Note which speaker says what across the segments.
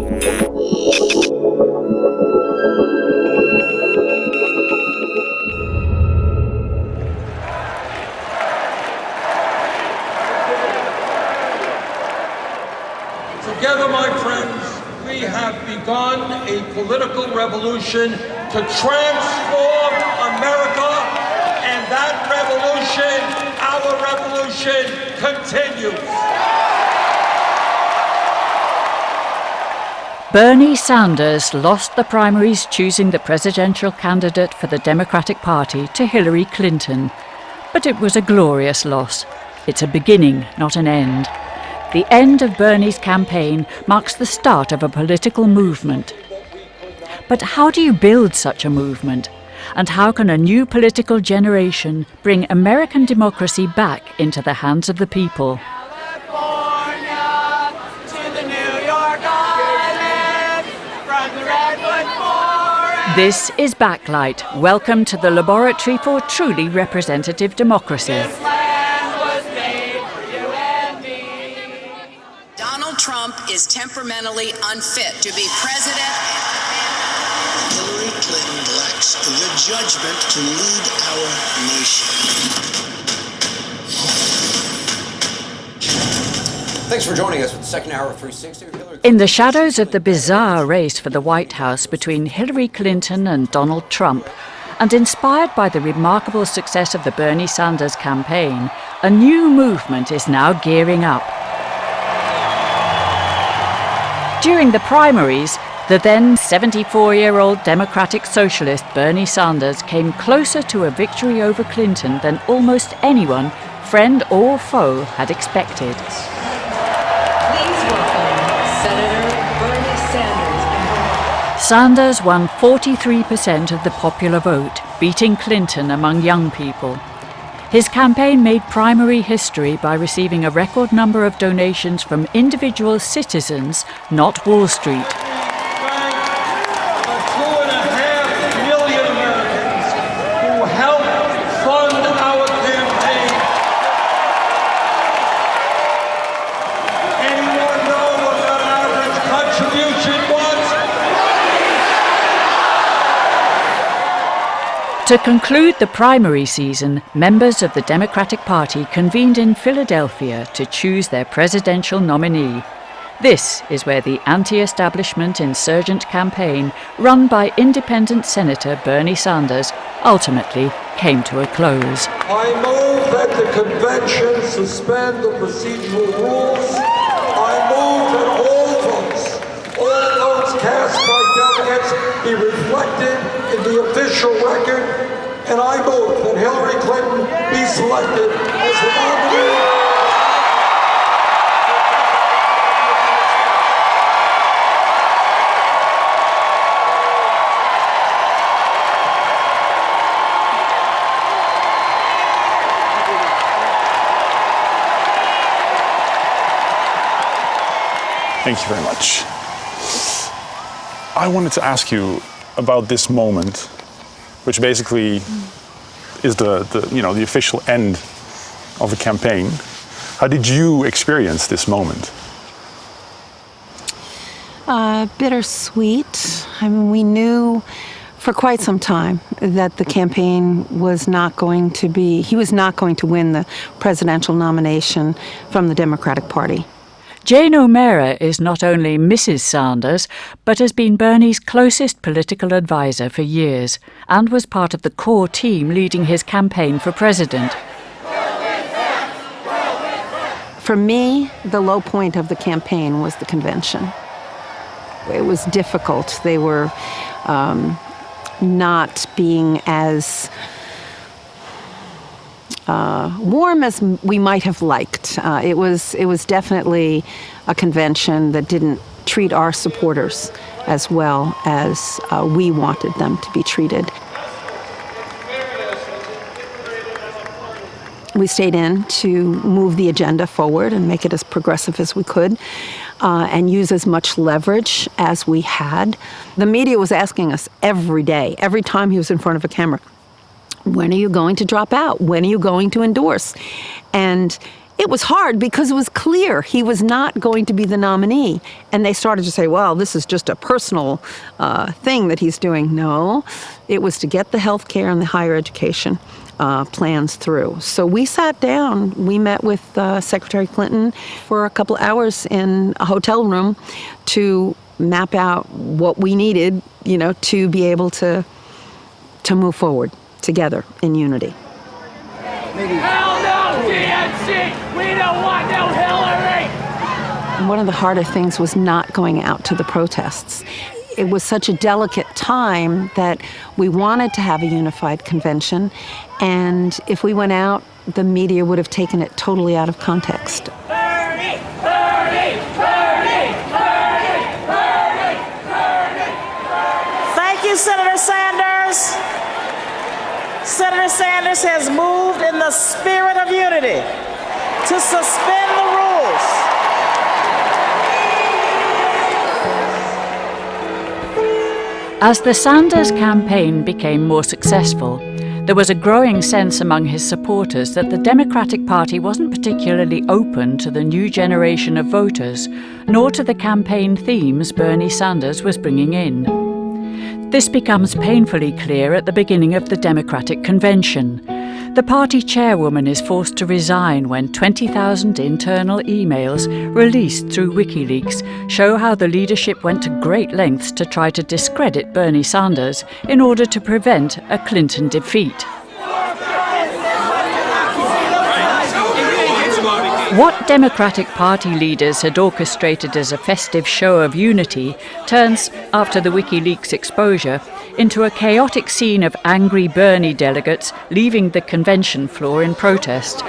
Speaker 1: Together, my friends, we have begun a political revolution to transform America, and that revolution, our revolution, continues.
Speaker 2: Bernie Sanders lost the primaries, choosing the presidential candidate for the Democratic Party to Hillary Clinton. But it was a glorious loss. It's a beginning, not an end. The end of Bernie's campaign marks the start of a political movement. But how do you build such a movement? And how can a new political generation bring American democracy back into the hands of the people? This is Backlight. Welcome to the laboratory for truly representative democracy.
Speaker 3: Donald Trump is temperamentally unfit to be president.
Speaker 4: Hillary Clinton lacks the judgment to lead our nation.
Speaker 5: Thanks for joining us for the second hour of 360.
Speaker 2: In the shadows of the bizarre race for the White House between Hillary Clinton and Donald Trump, and inspired by the remarkable success of the Bernie Sanders campaign, a new movement is now gearing up. During the primaries, the then 74-year-old Democratic Socialist Bernie Sanders came closer to a victory over Clinton than almost anyone, friend or foe, had expected.
Speaker 6: Please welcome Senator Bernie Sanders.
Speaker 2: Sanders won 43% of the popular vote, beating Clinton among young people. His campaign made primary history by receiving a record number of donations from individual citizens, not Wall Street. To conclude the primary season, members of the Democratic Party convened in Philadelphia to choose their presidential nominee. This is where the anti-establishment insurgent campaign, run by independent Senator Bernie Sanders, ultimately came to a close.
Speaker 1: I move that the convention suspend the procedural rules. I move that all votes cast by delegates be reflected in the official record, and I move that Hillary Clinton be selected as the nominee.
Speaker 7: Thank you very much. I wanted to ask you about this moment, which basically is the official end of the campaign. How did you experience this moment?
Speaker 8: Bittersweet. I mean, we knew for quite some time that the campaign was not going to win the presidential nomination from the Democratic Party.
Speaker 2: Jane O'Meara is not only Mrs. Sanders, but has been Bernie's closest political advisor for years and was part of the core team leading his campaign for president.
Speaker 8: For me, the low point of the campaign was the convention. It was difficult. They were not being as warm as we might have liked. It was definitely a convention that didn't treat our supporters as well as we wanted them to be treated. We stayed in to move the agenda forward and make it as progressive as we could and use as much leverage as we had. The media was asking us every day, every time he was in front of a camera, when are you going to drop out? When are you going to endorse? And It was hard because it was clear he was not going to be the nominee. And they started to say, well, this is just a personal thing that he's doing. No, it was to get the health care and the higher education plans through. So we sat down, we met with Secretary Clinton for a couple hours in a hotel room to map out what we needed, to be able to move forward together in unity.
Speaker 9: Hell no, DNC! We don't want no Hillary!
Speaker 8: And one of the harder things was not going out to the protests. It was such a delicate time that we wanted to have a unified convention, and if we went out, the media would have taken it totally out of context.
Speaker 9: Bernie! Bernie! Bernie! Bernie! Bernie! Bernie!
Speaker 10: Thank you, Senator Sanders. Senator Sanders has moved in the spirit of unity to suspend the rules.
Speaker 2: As the Sanders campaign became more successful, there was a growing sense among his supporters that the Democratic Party wasn't particularly open to the new generation of voters, nor to the campaign themes Bernie Sanders was bringing in. This becomes painfully clear at the beginning of the Democratic Convention. The party chairwoman is forced to resign when 20,000 internal emails released through WikiLeaks show how the leadership went to great lengths to try to discredit Bernie Sanders in order to prevent a Clinton defeat. What Democratic Party leaders had orchestrated as a festive show of unity turns, after the WikiLeaks exposure, into a chaotic scene of angry Bernie delegates leaving the convention floor in protest.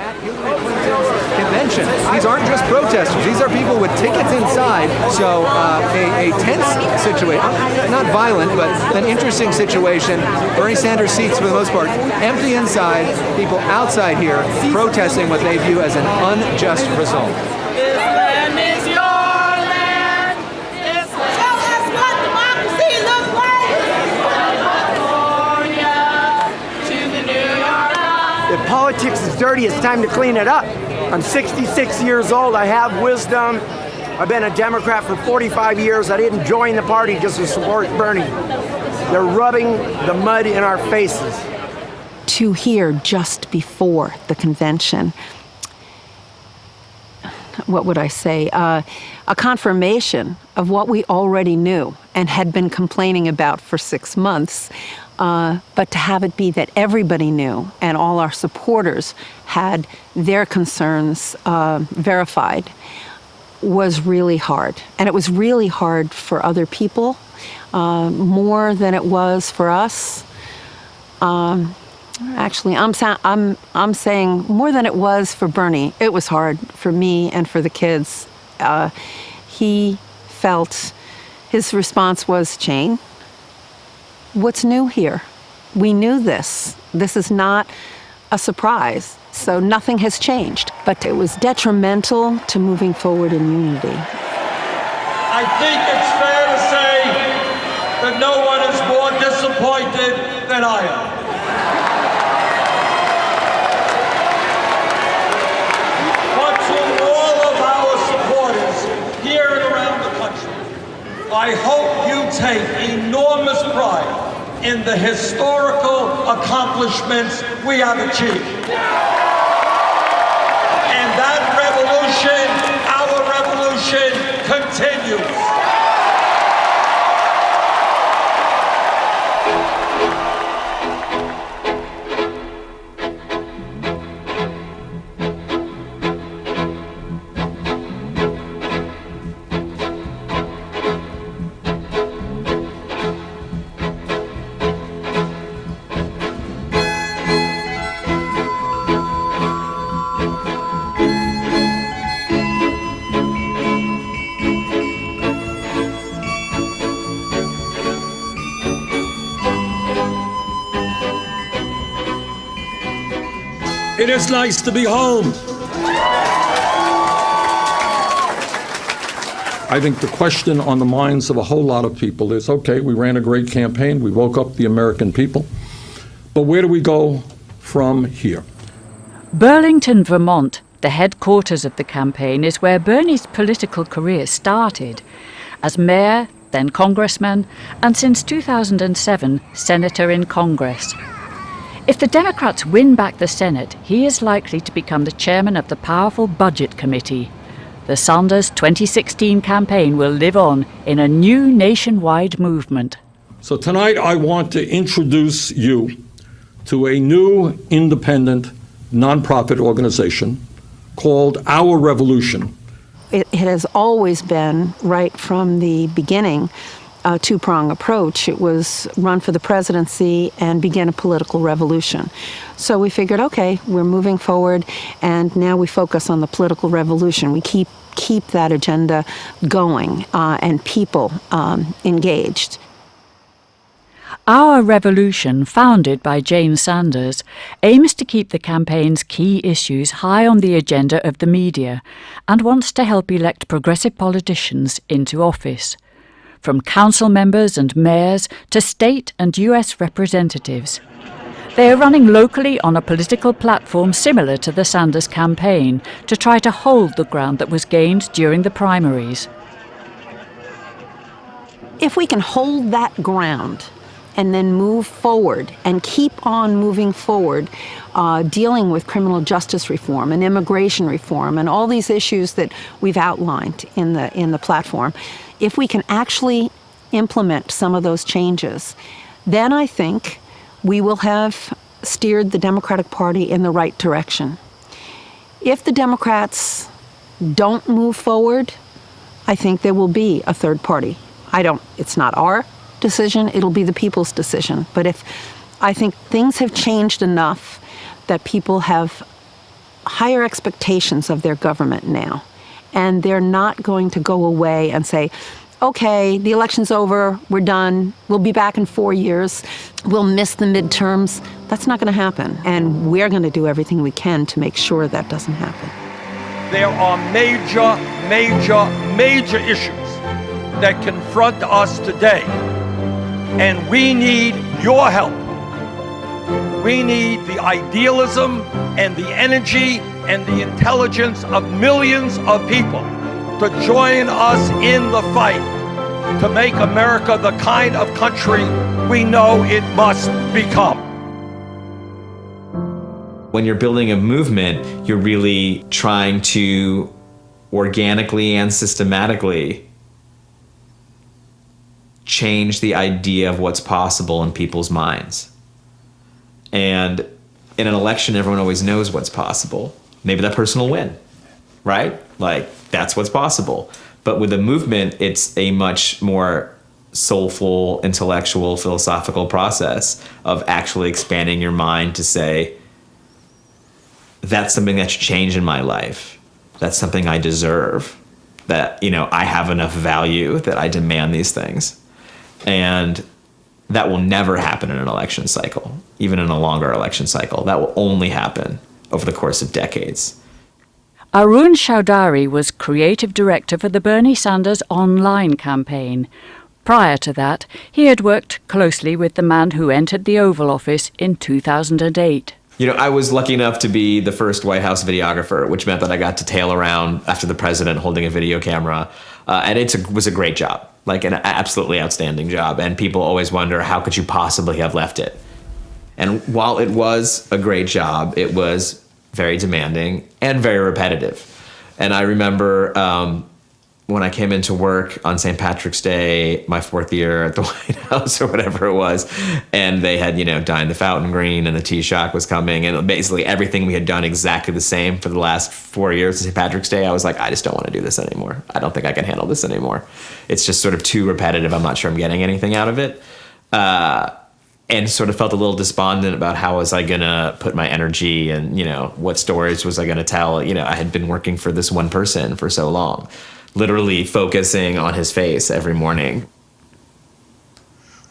Speaker 11: Convention. These aren't just protesters. These are people with tickets inside. So a tense situation, not violent, but an interesting situation. Bernie Sanders' seats, for the most part, empty inside. People outside here protesting what they view as an unjust result.
Speaker 12: If politics is dirty, it's time to clean it up. I'm 66 years old. I have wisdom. I've been a Democrat for 45 years. I didn't join the party just to support Bernie. They're rubbing the mud in our faces.
Speaker 8: To hear just before the convention, what would I say, a confirmation of what we already knew and had been complaining about for 6 months, but to have it be that everybody knew and all our supporters had their concerns verified was really hard. And it was really hard for other people, more than it was for us. Actually, I'm saying more than it was for Bernie. It was hard for me and for the kids. He felt his response was, Jane, what's new here? We knew this. This is not a surprise. So nothing has changed. But it was detrimental to moving forward in unity.
Speaker 1: I think it's fair to say that no one is more disappointed than I am. I hope you take enormous pride in the historical accomplishments we have achieved. And that revolution, our revolution, continues. It is nice to be home.
Speaker 13: I think the question on the minds of a whole lot of people is, okay, we ran a great campaign, we woke up the American people, but where do we go from here?
Speaker 2: Burlington, Vermont, The headquarters of the campaign is where Bernie's political career started, as mayor, then congressman, and since 2007, senator in Congress. If the Democrats win back the Senate, he is likely to become the chairman of the powerful Budget Committee. The Sanders 2016 campaign will live on in a new nationwide movement.
Speaker 13: So tonight I want to introduce you to a new independent nonprofit organization called Our Revolution.
Speaker 8: It has always been, right from the beginning, a two-prong approach. It was run for the presidency and begin a political revolution. So we figured, okay, we're moving forward, and now we focus on the political revolution. We keep that agenda going and people engaged.
Speaker 2: Our Revolution, founded by Jane Sanders, aims to keep the campaign's key issues high on the agenda of the media and wants to help elect progressive politicians into office. From council members and mayors to state and US representatives. They are running locally on a political platform similar to the Sanders campaign to try to hold the ground that was gained during the primaries.
Speaker 8: If we can hold that ground and then move forward and keep on moving forward, dealing with criminal justice reform and immigration reform and all these issues that we've outlined in the platform, if we can actually implement some of those changes, then I think we will have steered the Democratic Party in the right direction. If the Democrats don't move forward, I think there will be a third party. It's not our decision, it'll be the people's decision. But I think things have changed enough that people have higher expectations of their government now. And they're not going to go away and say, okay, the election's over, we're done, we'll be back in 4 years, we'll miss the midterms. That's not going to happen. And we're going to do everything we can to make sure that doesn't happen.
Speaker 14: There are major, major, major issues that confront us today. And we need your help. We need the idealism and the energy and the intelligence of millions of people to join us in the fight to make America the kind of country we know it must become.
Speaker 15: When you're building a movement, you're really trying to organically and systematically change the idea of what's possible in people's minds. And in an election, everyone always knows what's possible. Maybe that person will win, right? Like, that's what's possible. But with a movement, it's a much more soulful, intellectual, philosophical process of actually expanding your mind to say, that's something that should change in my life. That's something I deserve. That, I have enough value that I demand these things. And that will never happen in an election cycle, even in a longer election cycle. That will only happen over the course of decades.
Speaker 2: Arun Chaudhary was creative director for the Bernie Sanders online campaign. Prior to that, he had worked closely with the man who entered the Oval Office in 2008.
Speaker 15: I was lucky enough to be the first White House videographer, which meant that I got to tail around after the president holding a video camera. And it was a great job, like an absolutely outstanding job. And people always wonder, how could you possibly have left it? And while it was a great job, it was very demanding and very repetitive. And I remember when I came into work on St. Patrick's Day, my 4th year at the White House or whatever it was, and they had, dyed the fountain green and the Taoiseach was coming, and basically everything we had done exactly the same for the last 4 years of St. Patrick's Day, I was like, I just don't want to do this anymore. I don't think I can handle this anymore. It's just sort of too repetitive. I'm not sure I'm getting anything out of it. And sort of felt a little despondent about how was I going to put my energy and, what stories was I going to tell. I had been working for this one person for so long, literally focusing on his face every morning.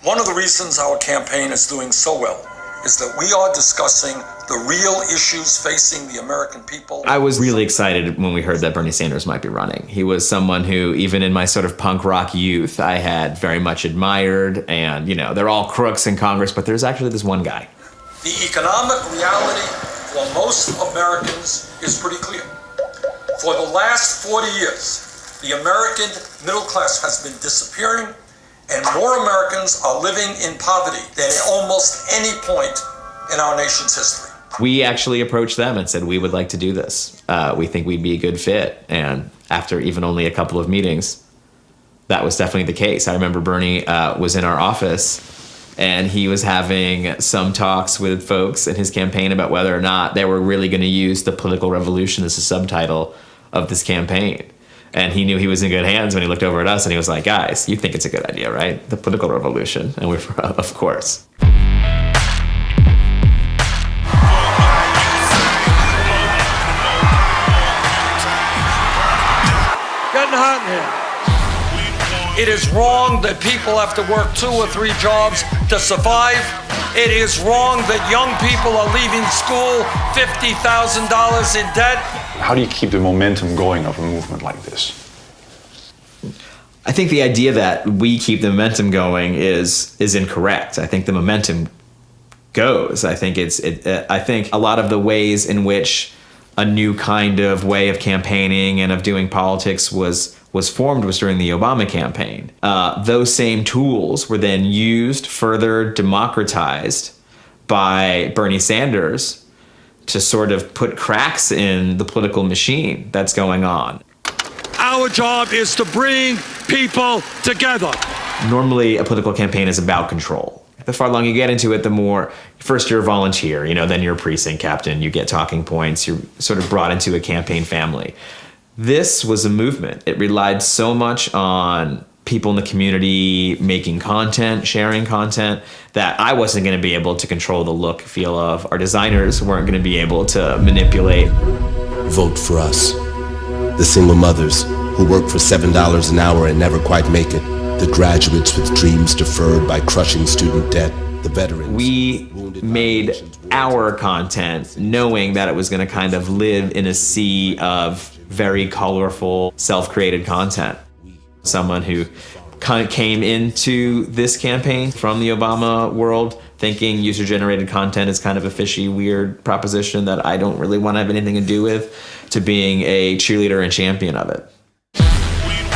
Speaker 1: One of the reasons our campaign is doing so well is that we are discussing the real issues facing the American people.
Speaker 15: I was really excited when we heard that Bernie Sanders might be running. He was someone who, even in my sort of punk rock youth, I had very much admired. And, they're all crooks in Congress, but there's actually this one guy.
Speaker 1: The economic reality for most Americans is pretty clear.
Speaker 14: For the last 40 years, the American middle class has been disappearing, and more Americans are living in poverty than at almost any point in our nation's history.
Speaker 15: We actually approached them and said, we would like to do this. We think we'd be a good fit. And after even only a couple of meetings, that was definitely the case. I remember Bernie was in our office, and he was having some talks with folks in his campaign about whether or not they were really going to use the political revolution as a subtitle of this campaign. And he knew he was in good hands when he looked over at us and he was like, guys, you think it's a good idea, right? The political revolution. And we were, of course.
Speaker 14: Getting hot in here. It is wrong that people have to work 2 or 3 jobs to survive. It is wrong that young people are leaving school $50,000 in debt.
Speaker 7: How do you keep the momentum going of a movement like this?
Speaker 15: I think the idea that we keep the momentum going is incorrect. I think the momentum goes. I think I think a lot of the ways in which a new kind of way of campaigning and of doing politics was formed was during the Obama campaign. Those same tools were then used, further democratized by Bernie Sanders to sort of put cracks in the political machine that's going on.
Speaker 14: Our job is to bring people together.
Speaker 15: Normally, a political campaign is about control. The far longer you get into it, the more, first you're a volunteer, then you're a precinct captain, you get talking points, you're sort of brought into a campaign family. This was a movement. It relied so much on people in the community making content, sharing content, that I wasn't going to be able to control the look, feel of. Our designers weren't going to be able to manipulate.
Speaker 16: Vote for us. The single mothers who work for $7 an hour and never quite make it. The graduates with dreams deferred by crushing student debt. The veterans.
Speaker 15: We made our content knowing that it was going to kind of live in a sea of very colorful, self-created content. Someone who kind of came into this campaign from the Obama world thinking user-generated content is kind of a fishy, weird proposition that I don't really want to have anything to do with, to being a cheerleader and champion of it.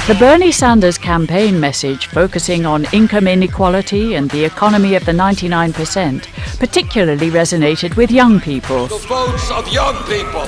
Speaker 2: The Bernie Sanders campaign message, focusing on income inequality and the economy of the 99%, particularly resonated with young people.
Speaker 14: The votes of young people.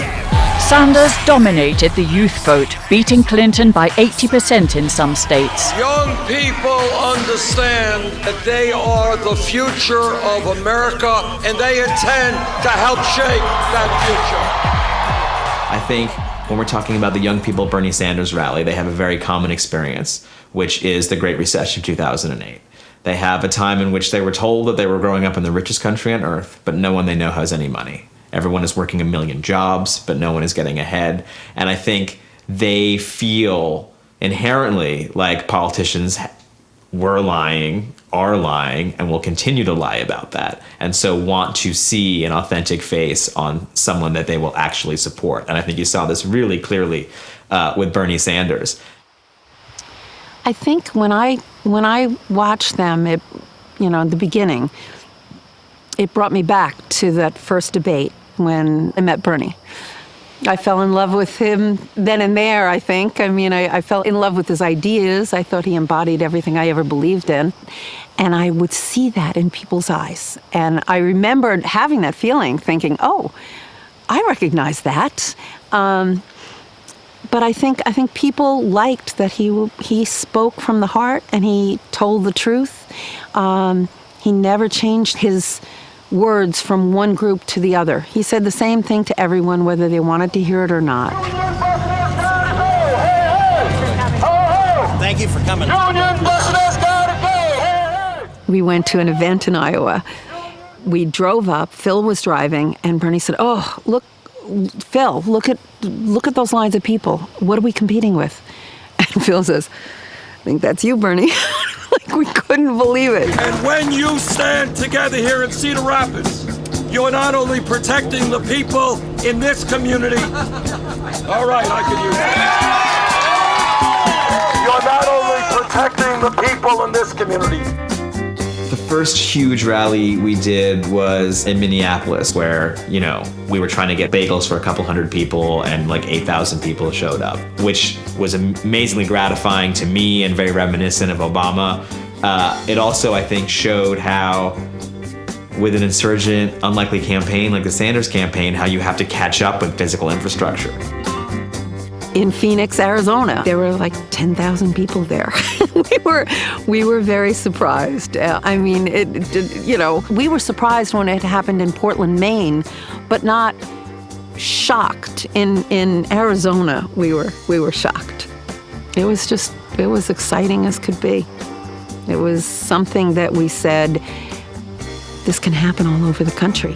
Speaker 2: Sanders dominated the youth vote, beating Clinton by 80% in some states.
Speaker 14: Young people understand that they are the future of America, and they intend to help shape that future.
Speaker 15: I think when we're talking about the young people at Bernie Sanders rally, they have a very common experience, which is the Great Recession of 2008. They have a time in which they were told that they were growing up in the richest country on earth, but no one they know has any money. Everyone is working 1 million jobs, but no one is getting ahead. And I think they feel inherently like politicians were lying, are lying, and will continue to lie about that. And so want to see an authentic face on someone that they will actually support. And I think you saw this really clearly with Bernie Sanders.
Speaker 8: I think when I watched them, in the beginning, it brought me back to that first debate when I met Bernie. I fell in love with him then and there, I think. I fell in love with his ideas. I thought he embodied everything I ever believed in. And I would see that in people's eyes. And I remembered having that feeling, thinking, oh, I recognize that. But I think people liked that he spoke from the heart and he told the truth. He never changed his words from one group to the other. He said the same thing to everyone, whether they wanted to hear it or not.
Speaker 10: Thank you for coming.
Speaker 8: We went to an event in Iowa. We drove up, Phil was driving, and Bernie said, oh, look, Phil, look at those lines of people. What are we competing with? And Phil says, I think that's you, Bernie. Like, we couldn't believe it.
Speaker 14: And when you stand together here in Cedar Rapids, you're not only protecting the people in this community. All right, I can use that. You're not only protecting the people in this community.
Speaker 15: The first huge rally we did was in Minneapolis, where, you know, we were trying to get bagels for a couple hundred people and like 8,000 people showed up, which was amazingly gratifying to me and very reminiscent of Obama. It also, I think, showed how with an insurgent, unlikely campaign like the Sanders campaign, how you have to catch up with physical infrastructure.
Speaker 8: In Phoenix, Arizona, there were like 10,000 people there. we were very surprised. I mean, we were surprised when it happened in Portland, Maine, but not shocked. In Arizona, we were shocked. It was exciting as could be. It was something that we said, this can happen all over the country.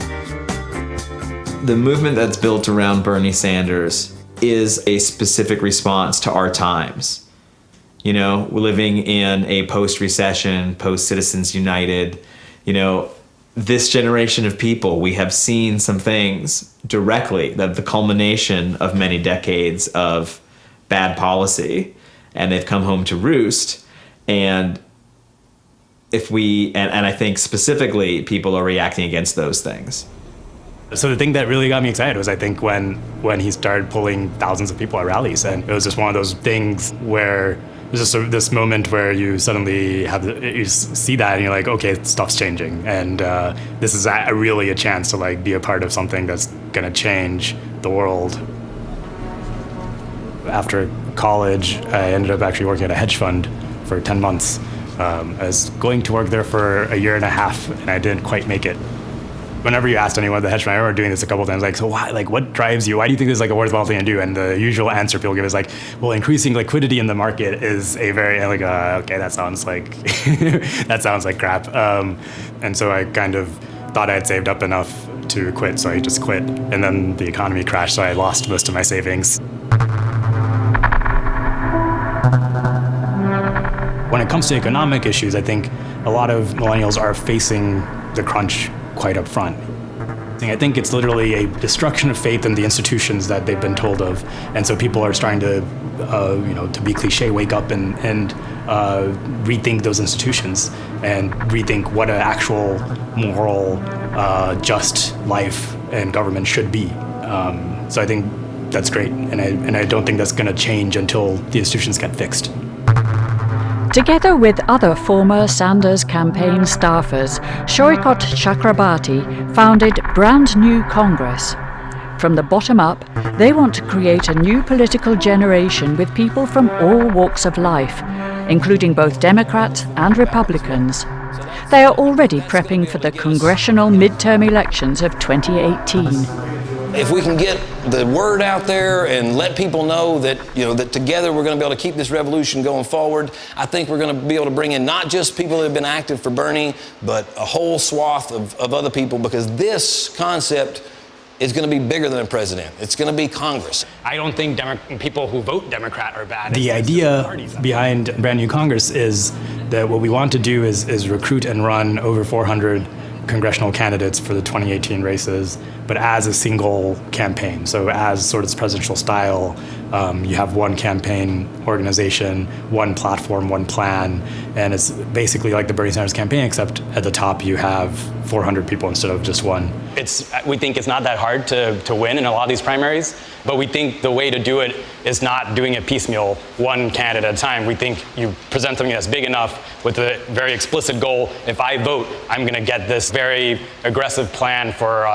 Speaker 15: The movement that's built around Bernie Sanders is a specific response to our times. You know, we're living in a post-recession, post-Citizens United. You know, this generation of people, we have seen some things directly, that the culmination of many decades of bad policy, and they've come home to roost. And I think specifically people are reacting against those things.
Speaker 17: So the thing that really got me excited was, I think, when he started pulling thousands of people at rallies, and it was just one of those things where there's just this moment where you suddenly you see that and you're like, okay, stuff's changing, and this is really a chance to like be a part of something that's gonna change the world. After college, I ended up actually working at a hedge fund for 10 months. I was going to work there for a year and a half, and I didn't quite make it. Whenever you asked anyone at the hedge fund, I remember doing this a couple of times, like, so why, like, what drives you? Why do you think this is like a worthwhile thing to do? And the usual answer people give is like, well, increasing liquidity in the market is a very, like, okay, that sounds like, that sounds like crap. And so I kind of thought I had saved up enough to quit, so I just quit. And then the economy crashed, so I lost most of my savings. When it comes to economic issues, I think a lot of millennials are facing the crunch quite up front. I think it's literally a destruction of faith in the institutions that they've been told of. And so people are starting to, to be cliche, wake up and rethink those institutions and rethink what an actual moral, just life and government should be. So I think that's great. And I don't think that's going to change until the institutions get fixed.
Speaker 2: Together with other former Sanders campaign staffers, Saikat Chakrabarti founded Brand New Congress. From the bottom up, they want to create a new political generation with people from all walks of life, including both Democrats and Republicans. They are already prepping for the congressional midterm elections of 2018.
Speaker 5: If we can get the word out there and let people know that, that together we're going to be able to keep this revolution going forward, I think we're going to be able to bring in not just people that have been active for Bernie, but a whole swath of other people, because this concept is going to be bigger than a president. It's going to be Congress.
Speaker 17: I don't think people who vote Democrat are bad. The idea behind Brand New Congress is that what we want to do is recruit and run over 400 congressional candidates for the 2018 races, but as a single campaign. So as sort of presidential style, you have one campaign organization, one platform, one plan, and it's basically like the Bernie Sanders campaign, except at the top you have 400 people instead of just one.
Speaker 18: We think it's not that hard to win in a lot of these primaries, but we think the way to do it is not doing it piecemeal, one candidate at a time. We think you present something that's big enough with a very explicit goal. If I vote, I'm going to get this very aggressive plan for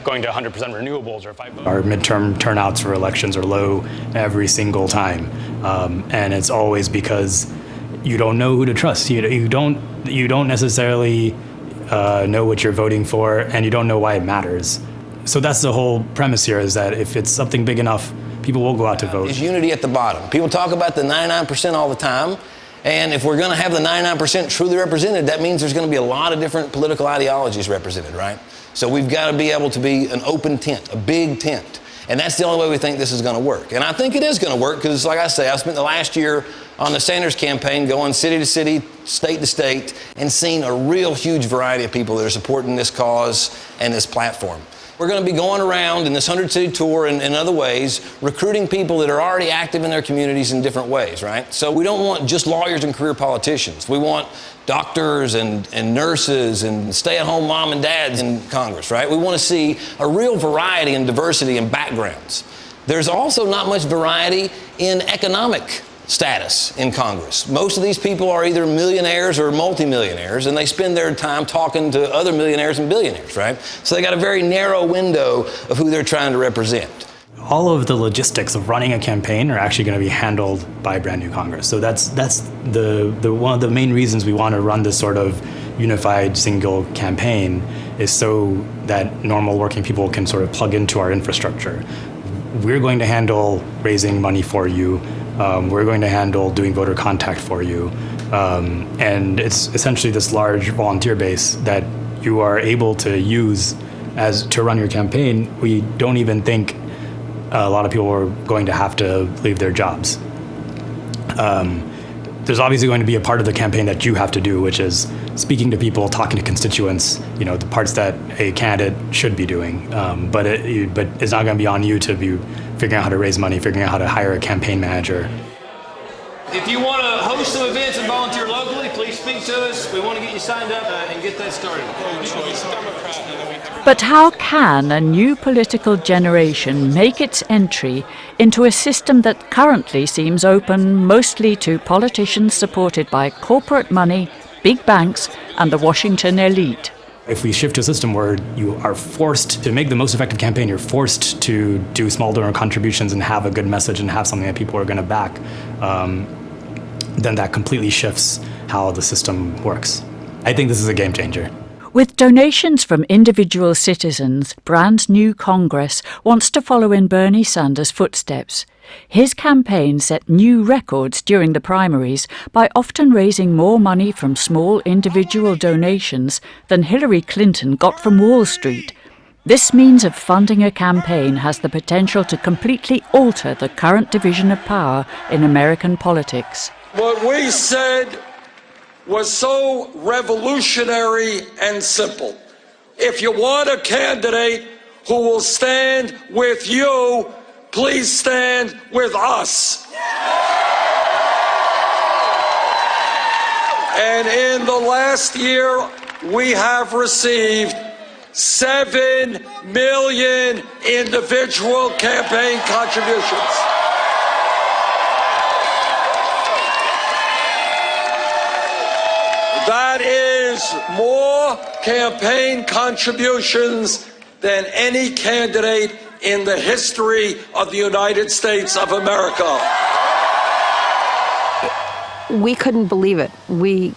Speaker 18: going to 100% renewables. Or if I vote. Our midterm turnouts for elections are low every single time, and it's always because you don't know who to trust. You don't necessarily know what you're voting for, and you don't know why it matters. So that's the whole premise here, is that if it's something big enough, people will go out to vote.
Speaker 5: There's unity at the bottom. People talk about the 99% all the time, and if we're going to have the 99% truly represented, that means there's going to be a lot of different political ideologies represented, right? So we've got to be able to be an open tent, a big tent. And that's the only way we think this is going to work. And I think it is going to work because, like I say, I spent the last year on the Sanders campaign going city to city, state to state, and seeing a real huge variety of people that are supporting this cause and this platform. We're going to be going around in this 100-city tour and in other ways, recruiting people that are already active in their communities in different ways, right? So we don't want just lawyers and career politicians. We want doctors and nurses and stay-at-home mom and dads in Congress, right? We want to see a real variety and diversity in backgrounds. There's also not much variety in economic status in Congress. Most of these people are either millionaires or multimillionaires, and they spend their time talking to other millionaires and billionaires, right? So they got a very narrow window of who they're trying to represent.
Speaker 17: All of the logistics of running a campaign are actually going to be handled by a brand new Congress. So that's the one of the main reasons we want to run this sort of unified single campaign, is so that normal working people can sort of plug into our infrastructure. We're going to handle raising money for you. We're going to handle doing voter contact for you. And it's essentially this large volunteer base that you are able to use as to run your campaign. We don't even think a lot of people are going to have to leave their jobs. There's obviously going to be a part of the campaign that you have to do, which is speaking to people, talking to constituents, you know, the parts that a candidate should be doing. But it's not going to be on you to be figuring out how to raise money, figuring out how to hire a campaign manager.
Speaker 19: If you want to host some events and volunteer locally, please speak to us. We want to get you signed up and get that started.
Speaker 2: But how can a new political generation make its entry into a system that currently seems open mostly to politicians supported by corporate money, big banks, and the Washington elite?
Speaker 17: If we shift to a system where you are forced to make the most effective campaign, you're forced to do small donor contributions and have a good message and have something that people are going to back, then that completely shifts how the system works. I think this is a game changer.
Speaker 2: With donations from individual citizens, Brand's new Congress wants to follow in Bernie Sanders' footsteps. His campaign set new records during the primaries by often raising more money from small individual donations than Hillary Clinton got from Wall Street. This means of funding a campaign has the potential to completely alter the current division of power in American politics.
Speaker 1: What we said was so revolutionary and simple. If you want a candidate who will stand with you, please stand with us. And in the last year, we have received 7 million individual campaign contributions. That is more campaign contributions than any candidate in the history of the United States of America.
Speaker 8: We couldn't believe it. We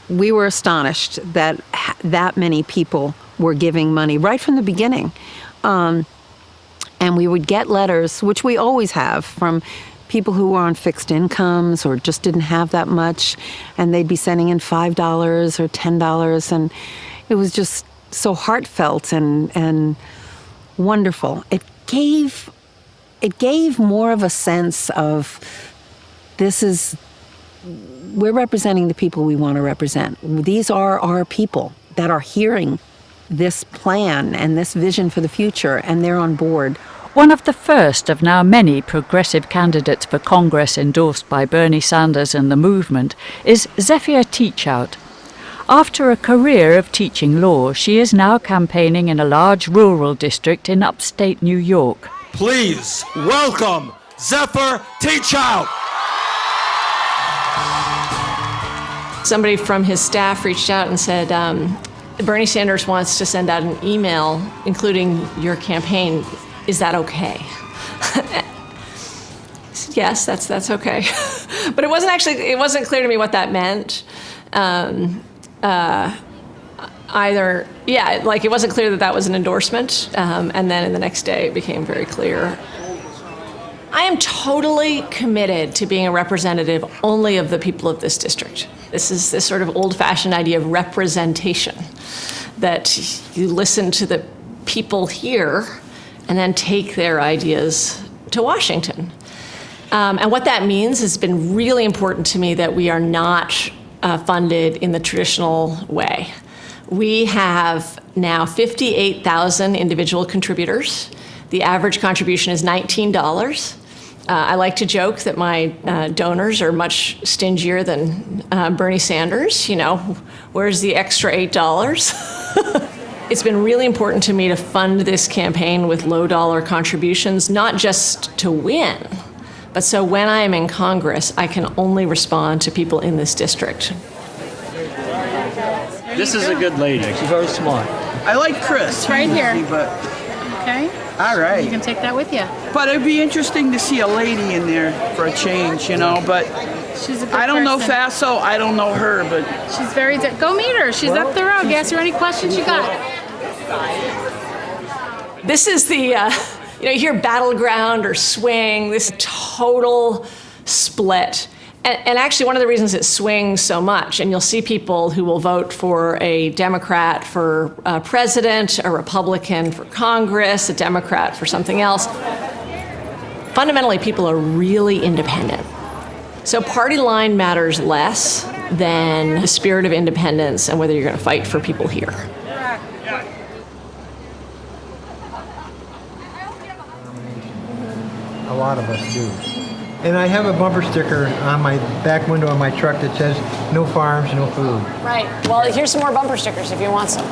Speaker 8: were astonished that that many people were giving money right from the beginning. And we would get letters, which we always have, from people who were on fixed incomes or just didn't have that much, and they'd be sending in $5 or $10, and it was just so heartfelt and wonderful. It gave more of a sense of we're representing the people we want to represent. These are our people that are hearing this plan and this vision for the future, and they're on board.
Speaker 2: One of the first of now many progressive candidates for Congress endorsed by Bernie Sanders and the movement is Zephyr Teachout. After a career of teaching law, she is now campaigning in a large rural district in upstate New York.
Speaker 14: Please welcome Zephyr Teachout.
Speaker 20: Somebody from his staff reached out and said, Bernie Sanders wants to send out an email including your campaign. Is that okay? I said, yes, that's okay. But it wasn't clear to me what that meant. Either, yeah, like it wasn't clear that was an endorsement. And then the next day it became very clear. I am totally committed to being a representative only of the people of this district. This is this sort of old-fashioned idea of representation, that you listen to the people here and then take their ideas to Washington. And what that means has been really important to me, that we are not funded in the traditional way. We have now 58,000 individual contributors. The average contribution is $19. I like to joke that my donors are much stingier than Bernie Sanders. You know, where's the extra $8? It's been really important to me to fund this campaign with low-dollar contributions, not just to win, but so when I am in Congress, I can only respond to people in this district.
Speaker 21: This is a good lady. She's very smart.
Speaker 22: I like Chris.
Speaker 23: It's right here.
Speaker 22: But
Speaker 23: Okay.
Speaker 22: all right.
Speaker 23: You can take that with you.
Speaker 22: But it'd be interesting to see a lady in there for a change, you know. But
Speaker 23: She's a good
Speaker 22: I don't know
Speaker 23: person.
Speaker 22: Faso. I don't know her, but
Speaker 23: She's very. Go meet her. She's up the road. Ask her any questions you got.
Speaker 20: This is the, you hear battleground or swing, this total split. And actually, one of the reasons it swings so much, and you'll see people who will vote for a Democrat for president, a Republican for Congress, a Democrat for something else. Fundamentally, people are really independent. So party line matters less than the spirit of independence and whether you're going to fight for people here.
Speaker 24: A lot of us do. And I have a bumper sticker on my back window of my truck that says, "No farms, no food."
Speaker 20: Right. Well, here's some more bumper stickers if you want some.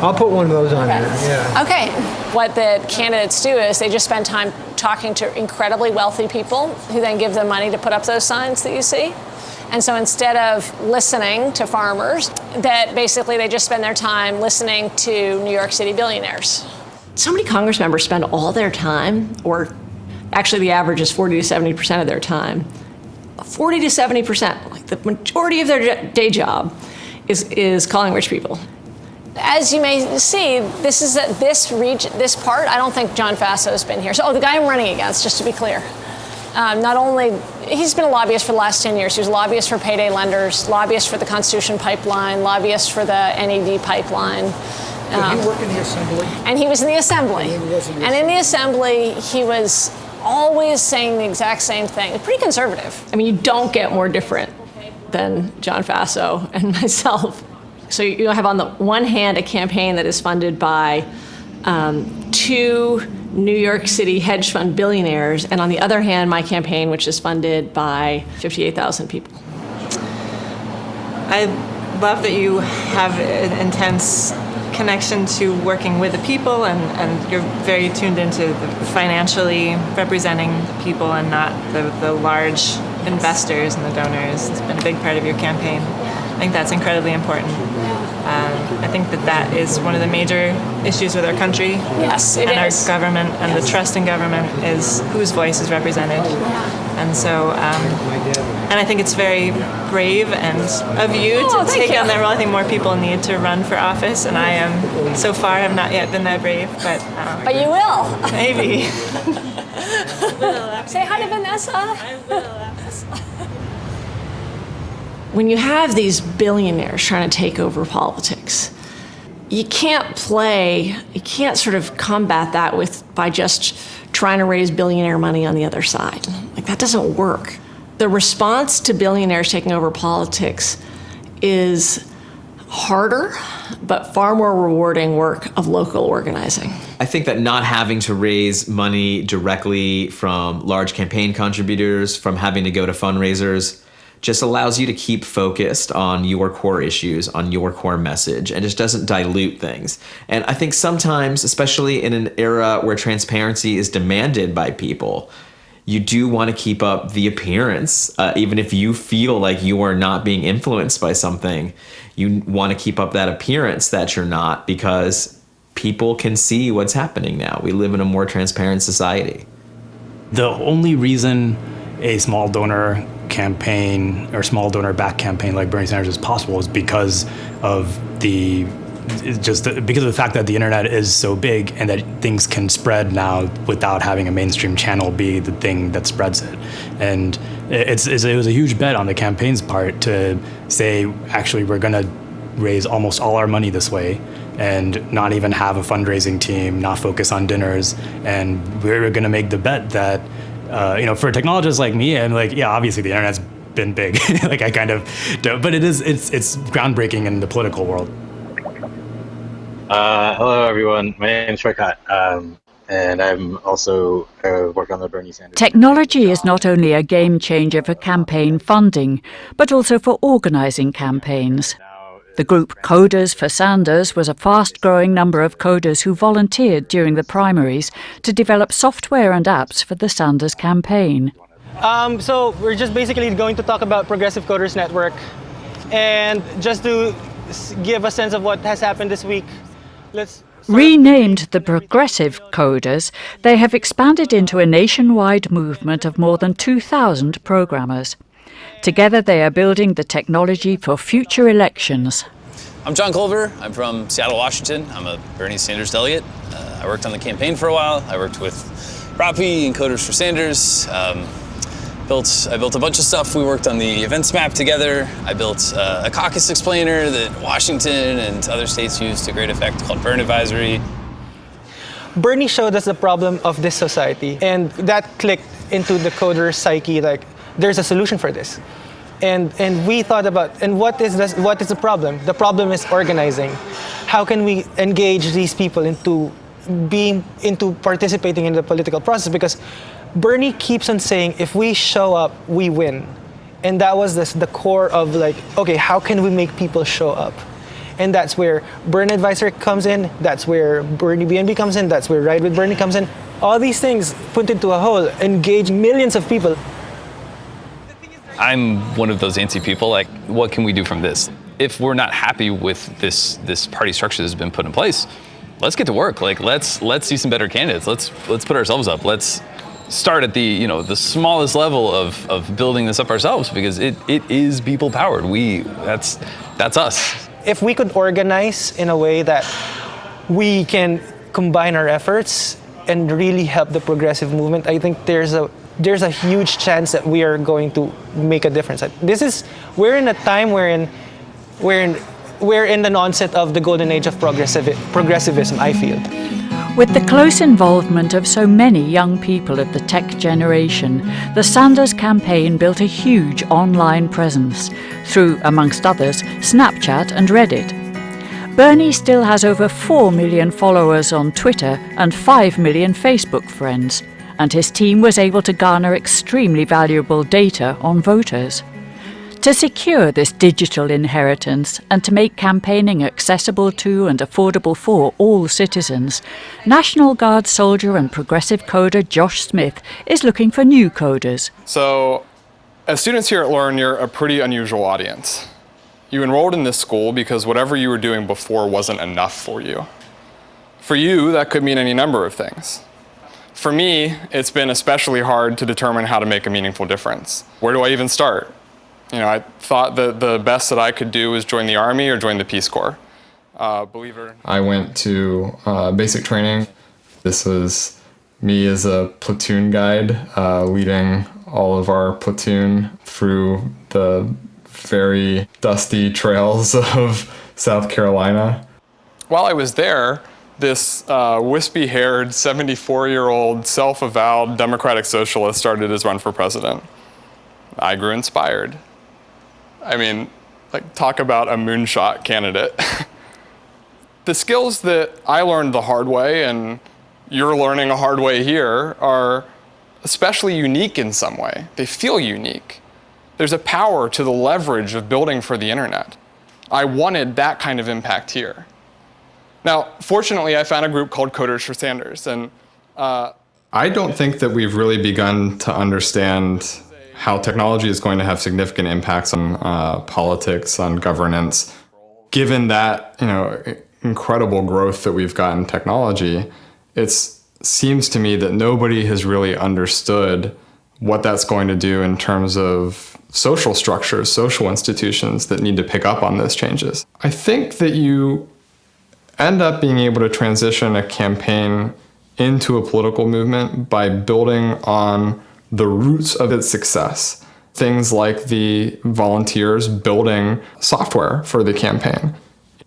Speaker 24: I'll put one of those on there, yeah.
Speaker 20: Okay. What the candidates do is they just spend time talking to incredibly wealthy people who then give them money to put up those signs that you see. And so instead of listening to farmers, that basically they just spend their time listening to New York City billionaires. So many Congress members spend all their time, or actually the average is 40 to 70% of their time. 40 to 70%, like the majority of their day job is calling rich people. As you may see, this part, I don't think John Fasso's been here. So, the guy I'm running against, just to be clear, not only, he's been a lobbyist for the last 10 years. He was a lobbyist for payday lenders, lobbyist for the Constitution Pipeline, lobbyist for the NED pipeline.
Speaker 22: did he work in the Assembly?
Speaker 20: And he was in the Assembly. And in the Assembly, he was always saying the exact same thing. It's pretty conservative. I mean, you don't get more different than John Faso and myself. So you have on the one hand a campaign that is funded by 2 New York City hedge fund billionaires, and on the other hand, my campaign, which is funded by 58,000 people.
Speaker 25: I love that you have an intense connection to working with the people, and you're very tuned into financially representing the people and not the large investors and the donors. It's been a big part of your campaign. I think that's incredibly important. I think that is one of the major issues with our country.
Speaker 20: Yes, it
Speaker 25: and
Speaker 20: is.
Speaker 25: our government and the trust in government is whose voice is represented. And so, and I think it's very brave and of you to take on that role. I think more people need to run for office, and I am, so far, have not yet been that brave, but
Speaker 20: you will.
Speaker 25: Maybe.
Speaker 20: Say hi to Vanessa. I will. When you have these billionaires trying to take over politics, you can't sort of combat that by just trying to raise billionaire money on the other side. Like, that doesn't work. The response to billionaires taking over politics is harder, but far more rewarding work of local organizing.
Speaker 15: I think that not having to raise money directly from large campaign contributors, from having to go to fundraisers, just allows you to keep focused on your core issues, on your core message, and just doesn't dilute things. And I think sometimes, especially in an era where transparency is demanded by people, you do want to keep up the appearance. Even if you feel like you are not being influenced by something, you want to keep up that appearance that you're not, because people can see what's happening now. We live in a more transparent society.
Speaker 17: The only reason a small donor campaign or small donor back campaign like Bernie Sanders is possible is because of the fact that the internet is so big and that things can spread now without having a mainstream channel be the thing that spreads it. And it was a huge bet on the campaign's part to say, actually, we're going to raise almost all our money this way and not even have a fundraising team, not focus on dinners. And we're going to make the bet that for technologists like me, I'm like, yeah, obviously the internet's been big. Like, I kind of don't, but it's groundbreaking in the political world.
Speaker 3: Hello, everyone. My name is Verkaik, and I'm also work on the Bernie Sanders.
Speaker 2: Technology is not only a game changer for campaign funding, but also for organising campaigns. The group Coders for Sanders was a fast-growing number of coders who volunteered during the primaries to develop software and apps for the Sanders campaign.
Speaker 4: So we're just basically going to talk about Progressive Coders Network, and just to give a sense of what has happened this week,
Speaker 2: Renamed the Progressive Coders, they have expanded into a nationwide movement of more than 2,000 programmers. Together they are building the technology for future elections.
Speaker 6: I'm Jon Culver. I'm from Seattle, Washington. I'm a Bernie Sanders delegate. I worked on the campaign for a while. I worked with Rapi and Coders for Sanders. I built a bunch of stuff. We worked on the events map together. I built a caucus explainer that Washington and other states used to great effect called Burn Advisory.
Speaker 4: Bernie showed us the problem of this society, and that clicked into the coder psyche, like, there's a solution for this. And we thought about, and what is the problem? The problem is organizing. How can we engage these people into participating in the political process? Because Bernie keeps on saying, if we show up, we win. And that was the core of, like, okay, how can we make people show up? And that's where Burn Advisory comes in, that's where Bernie BNB comes in, that's where Ride with Bernie comes in. All these things put into a whole, engage millions of people.
Speaker 9: I'm one of those antsy people, like, what can we do from this? If we're not happy with this party structure that's been put in place, let's get to work. Like, let's see some better candidates. Let's put ourselves up. Let's start at the smallest level of building this up ourselves, because it is people powered. That's us.
Speaker 4: If we could organize in a way that we can combine our efforts and really help the progressive movement, I think there's a huge chance that we are going to make a difference. We're in a time wherein we're in the onset of the golden age of progressivism, I feel.
Speaker 2: With the close involvement of so many young people of the tech generation, the Sanders campaign built a huge online presence through, amongst others, Snapchat and Reddit. Bernie still has over 4 million followers on Twitter and 5 million Facebook friends, and his team was able to garner extremely valuable data on voters. To secure this digital inheritance and to make campaigning accessible to and affordable for all citizens, National Guard soldier and progressive coder Josh Smith is looking for new coders.
Speaker 11: So, as students here at Learn, you're a pretty unusual audience. You enrolled in this school because whatever you were doing before wasn't enough for you. For you, that could mean any number of things. For me, it's been especially hard to determine how to make a meaningful difference. Where do I even start? I thought that the best that I could do was join the Army or join the Peace Corps.
Speaker 26: I went to basic training. This was me as a platoon guide, leading all of our platoon through the very dusty trails of South Carolina.
Speaker 11: While I was there, this wispy-haired, 74-year-old, self-avowed Democratic socialist started his run for president. I grew inspired. Talk about a moonshot candidate. The skills that I learned the hard way, and you're learning a hard way here, are especially unique in some way. They feel unique. There's a power to the leverage of building for the internet. I wanted that kind of impact here. Now, fortunately, I found a group called Coders for Sanders, and
Speaker 26: I don't think that we've really begun to understand how technology is going to have significant impacts on politics, on governance. Given that, incredible growth that we've got in technology, it seems to me that nobody has really understood what that's going to do in terms of social structures, social institutions that need to pick up on those changes. I think that you end up being able to transition a campaign into a political movement by building on the roots of its success. Things like the volunteers building software for the campaign.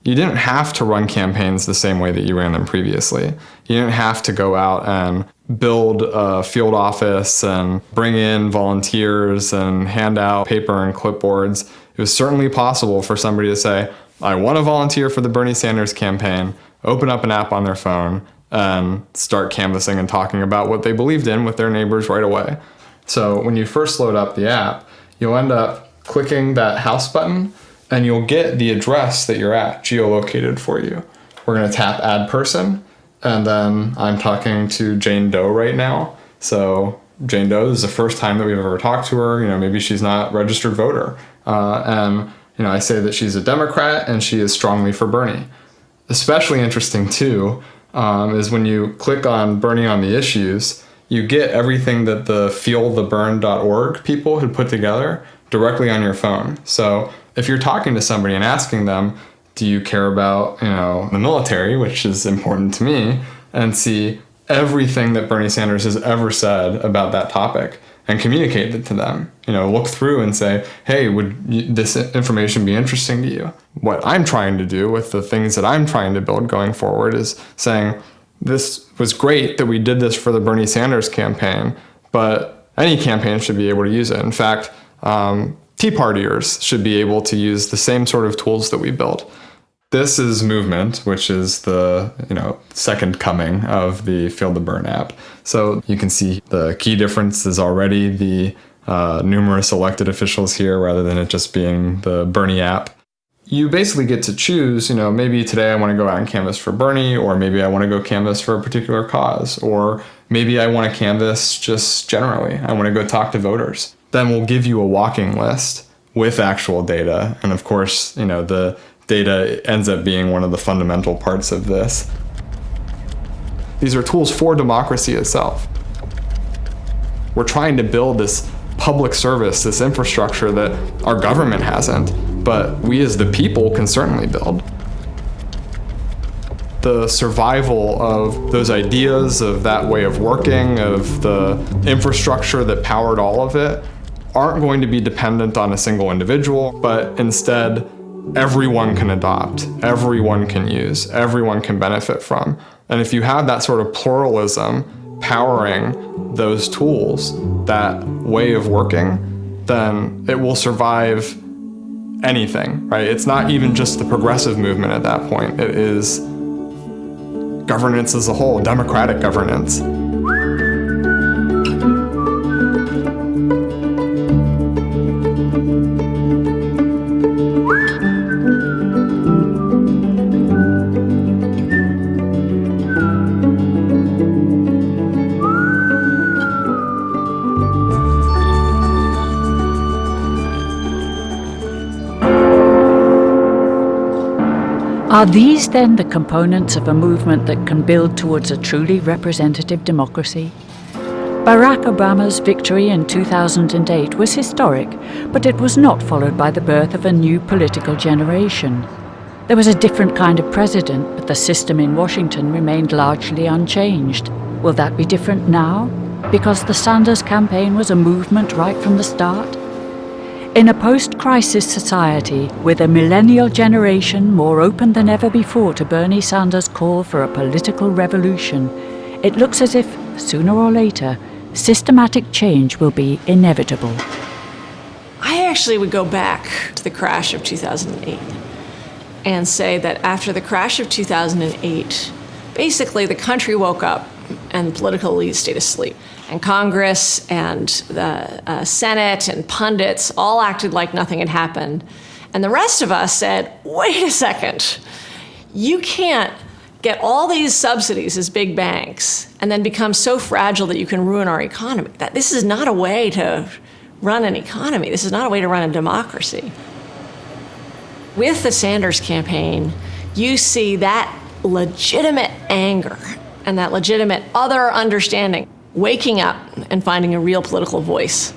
Speaker 26: You didn't have to run campaigns the same way that you ran them previously. You didn't have to go out and build a field office and bring in volunteers and hand out paper and clipboards. It was certainly possible for somebody to say, I want to volunteer for the Bernie Sanders campaign. open up an app on their phone and start canvassing and talking about what they believed in with their neighbors right away. So when you first load up the app, you'll end up clicking that house button and you'll get the address that you're at geolocated for you. We're going to tap add person, and then I'm talking to Jane Doe right now. So Jane Doe, this is the first time that we've ever talked to her. Maybe she's not a registered voter. And I say that she's a Democrat and she is strongly for Bernie. Especially interesting too is when you click on Bernie on the issues, you get everything that the feeltheburn.org people had put together directly on your phone. So if you're talking to somebody and asking them, do you care about, the military, which is important to me, and see everything that Bernie Sanders has ever said about that topic and communicate it to them, look through and say, hey, would this information be interesting to you? What I'm trying to do with the things that I'm trying to build going forward is saying, this was great that we did this for the Bernie Sanders campaign, but any campaign should be able to use it. In fact, Tea Partiers should be able to use the same sort of tools that we built. This is Movement, which is the second coming of the Feel the Burn app. So you can see the key difference is already the numerous elected officials here rather than it just being the Bernie app. You basically get to choose, maybe today I want to go out and canvass for Bernie, or maybe I want to go canvass for a particular cause, or maybe I want to canvass just generally. I want to go talk to voters. Then we'll give you a walking list with actual data. And of course, the data ends up being one of the fundamental parts of this. These are tools for democracy itself. We're trying to build this public service, this infrastructure that our government hasn't, but we as the people can certainly build. The survival of those ideas, of that way of working, of the infrastructure that powered all of it, aren't going to be dependent on a single individual, but instead, everyone can adopt, everyone can use, everyone can benefit from. And if you have that sort of pluralism powering those tools, that way of working, then it will survive anything, right? It's not even just the progressive movement at that point. It is governance as a whole, democratic governance.
Speaker 2: Are these then the components of a movement that can build towards a truly representative democracy? Barack Obama's victory in 2008 was historic, but it was not followed by the birth of a new political generation. There was a different kind of president, but the system in Washington remained largely unchanged. Will that be different now? Because the Sanders campaign was a movement right from the start? In a post-crisis society, with a millennial generation more open than ever before to Bernie Sanders' call for a political revolution, it looks as if, sooner or later, systematic change will be inevitable.
Speaker 20: I actually would go back to the crash of 2008 and say that after the crash of 2008, basically the country woke up and the political elite stayed asleep. And Congress and the Senate and pundits all acted like nothing had happened. And the rest of us said, wait a second, you can't get all these subsidies as big banks and then become so fragile that you can ruin our economy. This is not a way to run an economy. This is not a way to run a democracy. With the Sanders campaign, you see that legitimate anger and that legitimate other understanding waking up and finding a real political voice.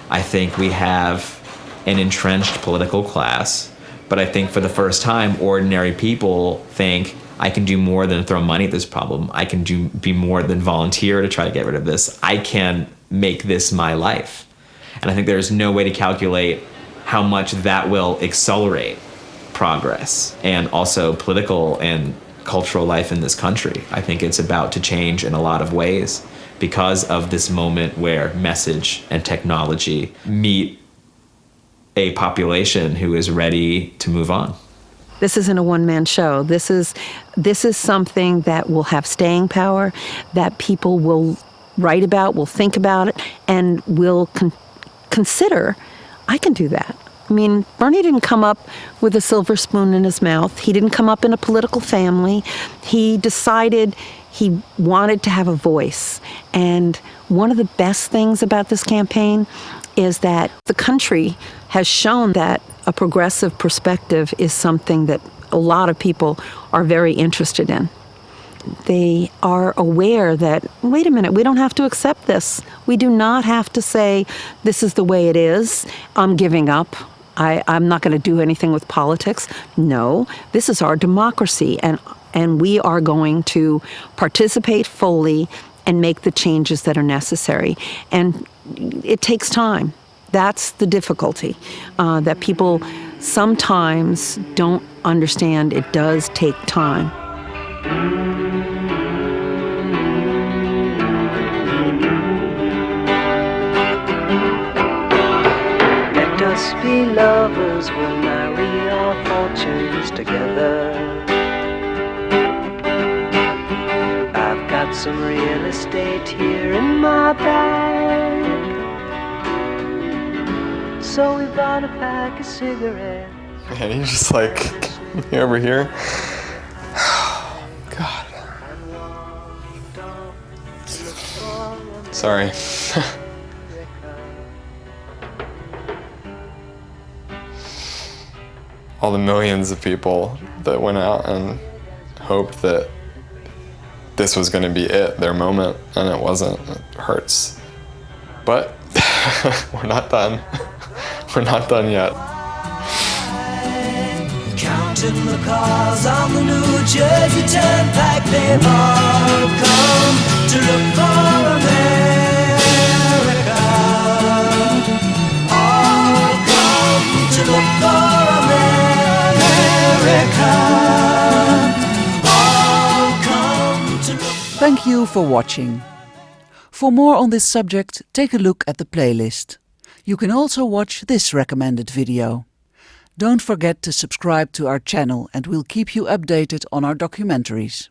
Speaker 15: I think we have an entrenched political class, but I think for the first time, ordinary people think, I can do more than throw money at this problem. I can be more than volunteer to try to get rid of this. I can make this my life. And I think there's no way to calculate how much that will accelerate progress and also political and cultural life in this country. I think it's about to change in a lot of ways because of this moment where message and technology meet a population who is ready to move on.
Speaker 8: This isn't a one-man show. This is something that will have staying power, that people will write about, will think about it, and will consider, I can do that. I mean, Bernie didn't come up with a silver spoon in his mouth. He didn't come up in a political family. He decided he wanted to have a voice. And one of the best things about this campaign is that the country has shown that a progressive perspective is something that a lot of people are very interested in. They are aware that, wait a minute, we don't have to accept this. We do not have to say, this is the way it is, I'm giving up. I'm not going to do anything with politics. No, this is our democracy, and we are going to participate fully and make the changes that are necessary. And it takes time. That's the difficulty, that people sometimes don't understand. It does take time.
Speaker 7: Let us be lovers, we'll marry our fortunes together. I've got some real estate here in my bag, so we bought a pack of cigarettes.
Speaker 11: Man, you just like, me over here. God. Sorry. All the millions of people that went out and hoped that this was going to be it, their moment, and it wasn't. It hurts. But we're not done. We're not done yet.
Speaker 7: Counting the cars on the New Jersey Turnpike, they've all come to look for America. All come to look for America. All come to look.
Speaker 10: Thank you for watching. For more on this subject, take a look at the playlist. You can also watch this recommended video. Don't forget to subscribe to our channel and we'll keep you updated on our documentaries.